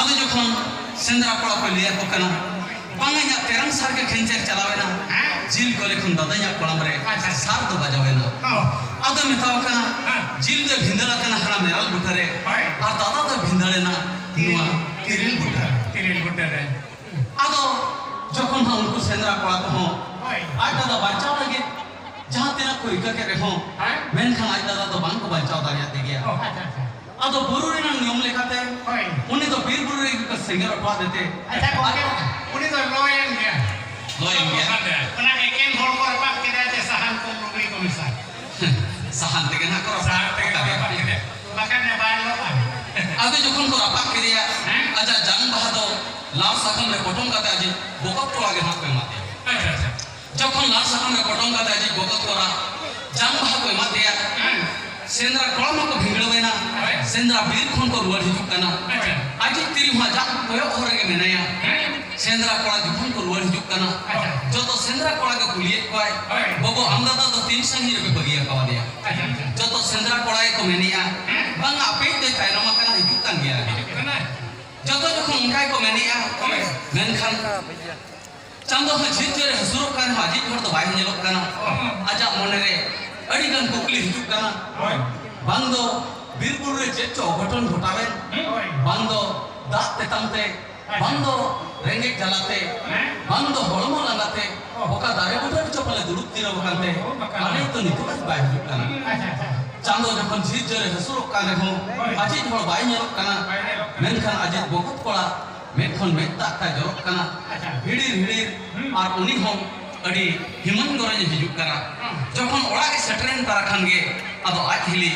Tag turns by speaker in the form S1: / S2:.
S1: आदो जोखन सेंद्रा कोड़ा को लिया को कना बांगा तेरंग सार के खेंचर चलावेना जिल को लेखन दादा कोड़ा मरे सार तो बजावेना आदो मिताव कना जिल दे भिंदला कना हरा मेरल बुटरे और दादा तो भिंदलेना नुआ तिरिल बुटरे आदो जोखन हम उनको सेंद्रा कोड़ा को हो आज दादा बचाव लगे जहाँ तेरा कोई का के रहो मैंने कहा आज दादा तो बांग को बचाव दारिया दे गया आदो बुरुरी ना नियम लेखाते उन्हें तो बीर बुरुरी को सिंगर उठवा देते
S2: उन्हें तो लॉयन गया उन्हें एकेन होल को रपाक के देते सहान को लुगड़ी को मिसाल
S1: सहान तेगे ना करो
S2: bahkan ne bayan lo kan
S1: आदो जोखन को रपाक के दिया आजा जांग बहादो लाल साकम रे पोटम काते आजे बोकत को आगे हाथ पे माते जोखन लाल साकम रे पोटम काते आजे बोकत को रा जांग बहा को माते या सेंद्रा कोड़ा मा को भिंगड़वेना सेंद्रा बीर खन को रुआड़ हिजुक कना आजे तिरी मा जा कोयो होरे के मेनाया सेंद्रा कोड़ा जोखन को रुआड़ हिजुक कना जो तो सेंद्रा कोड़ा के कुलिए कोय बगो हमदादा तो 3 संगी रे बगिया कवा दिया जो तो सेंद्रा कोड़ा को मेनिया बांगा पे ते तायरमा कना हिजुक कान गया जो तो जोखन उनका को मेनिया मेनखान चांदो ह झिजरे हसुरो कान माजी घर तो बाय नेलोक कना आजा मने रे अड़ी गन कुकली हिजुक कना बांदो बीरपुर रे चेचो घटन घटावे बांदो दात तेतामते बांदो रेंगे जलाते बांदो हळमो लागाते ओका दारे बुटर चपले दुरुत तिरो बकाते माने तो नितो बाय हिजुक कना चांदो जखन झिजरे हसुरो कान हो आजी हळ बाय नेलोक कना मेनखान आजी बखत कोड़ा मेखन मेता का जरक कना हिड़िर और उनी हो अड़ी हिमन गरज हिजुक कना जखन ओड़ा के सेटरेन तारा खान गे आदो आज हिली